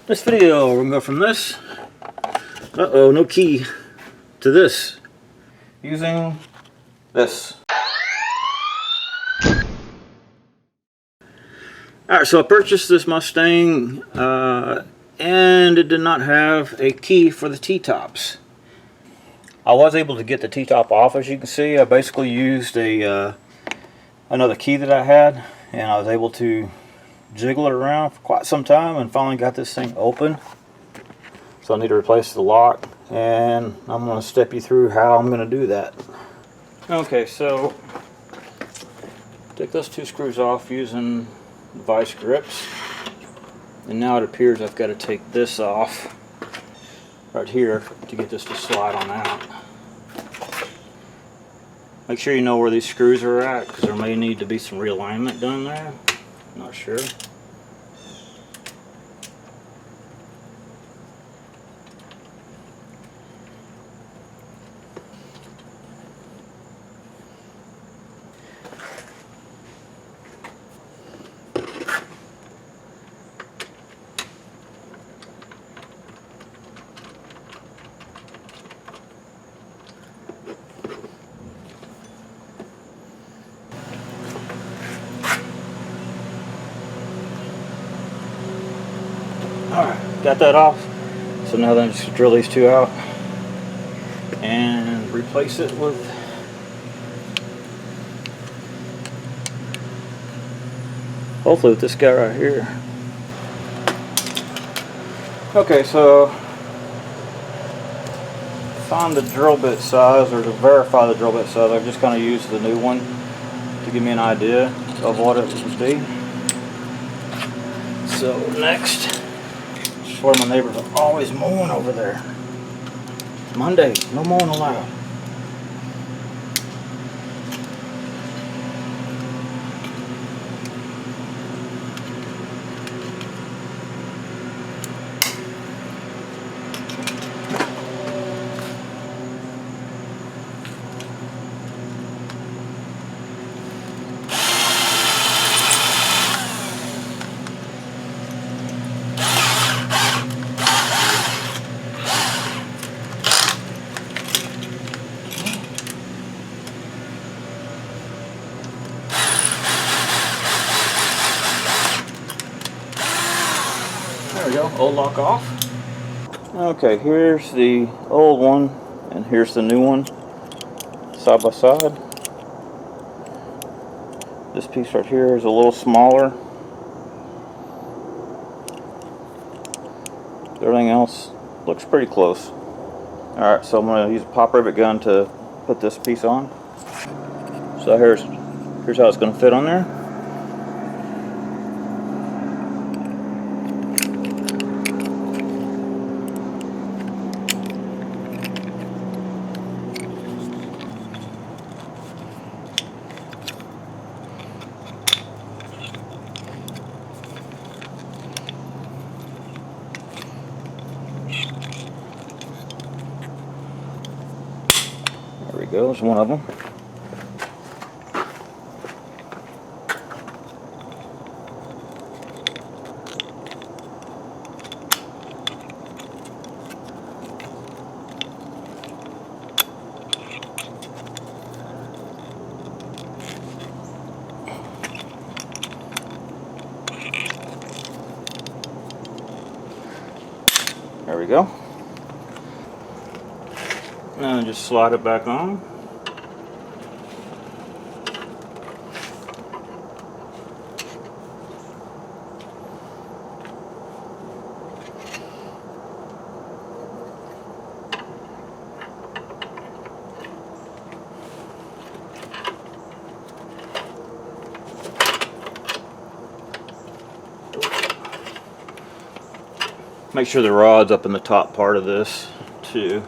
This video, we're going to go from this, no key, to this, using this. Alright, so I purchased this Mustang, and it did not have a key for the T Tops. I was able to get the T Top off, as you can see. I basically used another key that I had, and I was able to jiggle it around for quite some time and finally got this thing open. So I need to replace the lock, and I'm going to step you through how I'm going to do that. Okay, so take those two screws off using vice grips, and now it appears I've got to take this off right here to get this to slide on out. Make sure you know where these screws are at, because there may need to be some realignment done there. Not sure. Alright, got that off. So now then just drill these two out and replace it with hopefully with this guy right here. Okay, so find the drill bit size, or to verify the drill bit size, I've just kind of used the new one to give me an idea of what it would be. So next, where my neighbors are always mowing over there. Monday, no mowing allowed. There we go, old lock off. Okay, here's the old one and here's the new one, side by side. This piece right here is a little smaller. Everything else looks pretty close. Alright, so I'm going to use a pop rivet gun to put this piece on. So here's how it's going to fit on there. There we go, there's one of them. There we go. Now just slide it back on. Make sure the rod's up in the top part of this too.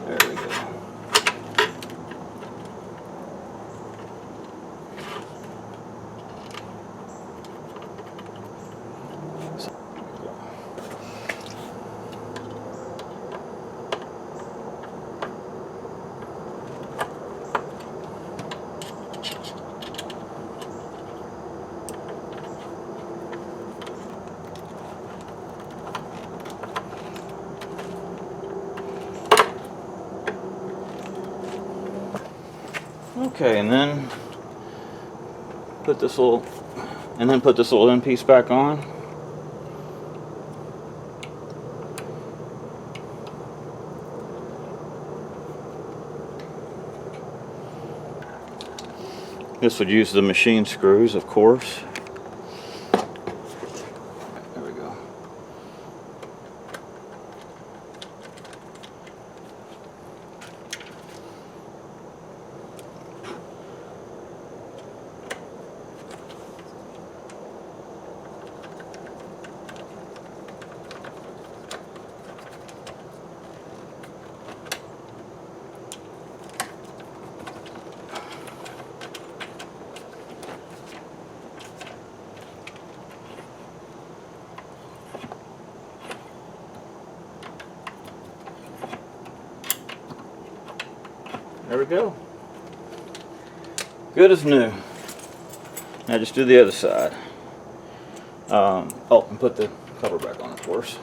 There we go. Okay, and then put this little end piece back on. This would use the machine screws, of course. There we go. There we go. Good as new. Now just do the other side. Oh, and put the cover back on, of course.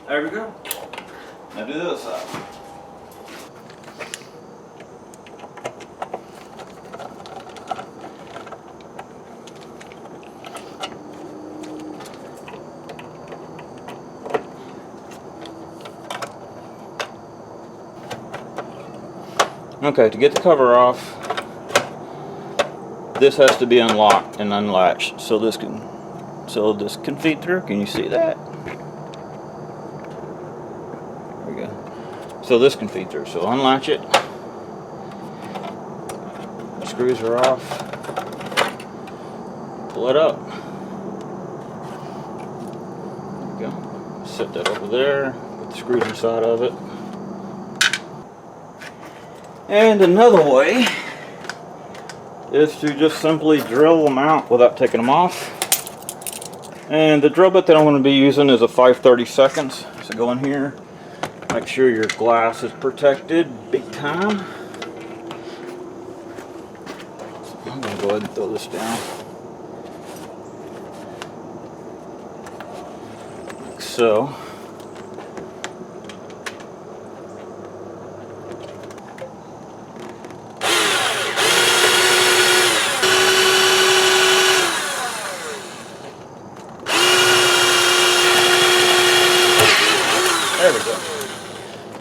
There we go. Now do the other side. Okay, to get the cover off, this has to be unlocked and unlatched so this can feed through. Can you see that? There we go. So this can feed through. So unlatch it. The screws are off. Pull it up. There we go. Set that over there. Put the screws inside of it. And another way is to just simply drill them out without taking them off. And the drill bit that I'm going to be using is a 5/32. So go in here, make sure your glass is protected big time. So I'm going to go ahead and throw this down. Like so. There we go.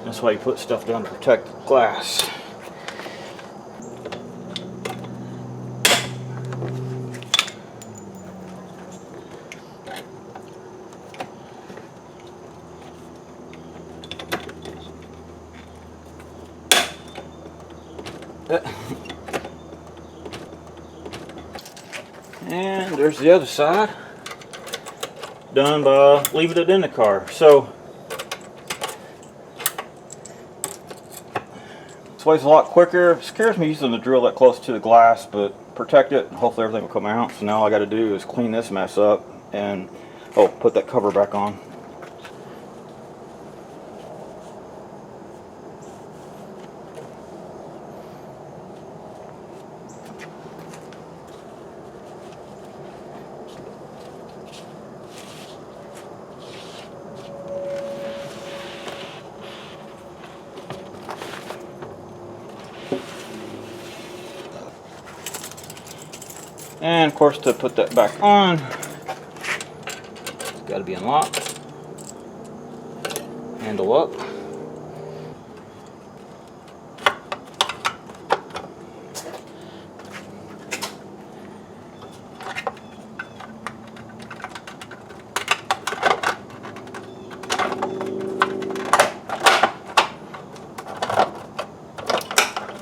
That's why you put stuff down to protect the glass. And there's the other side. Done by leaving it in the car. So this way's a lot quicker. It scares me using the drill that close to the glass, but protect it. Hopefully everything will come out. So now all I got to do is clean this mess up and put that cover back on. And of course, to put that back on, Got to be unlocked. Handle up.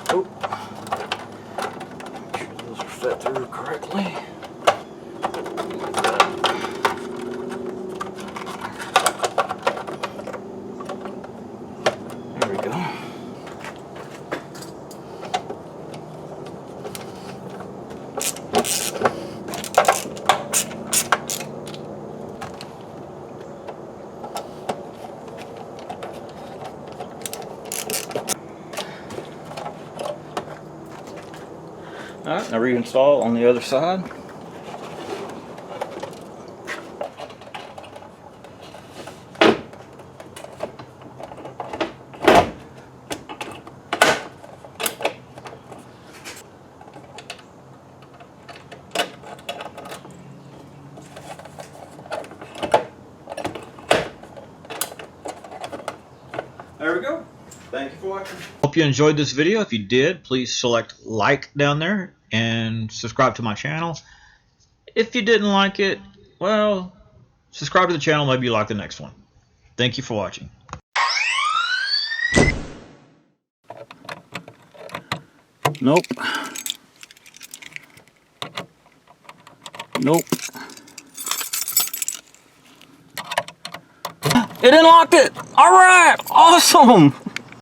Oh. Make sure those are fed through correctly. There we go. Alright, now reinstall on the other side. There we go. Thank you for watching. Hope you enjoyed this video. If you did, please select like down there and subscribe to my channel. If you didn't like it, well, subscribe to the channel. Maybe you like the next one. Thank you for watching. Nope. Nope. It unlocked it! Alright! Awesome!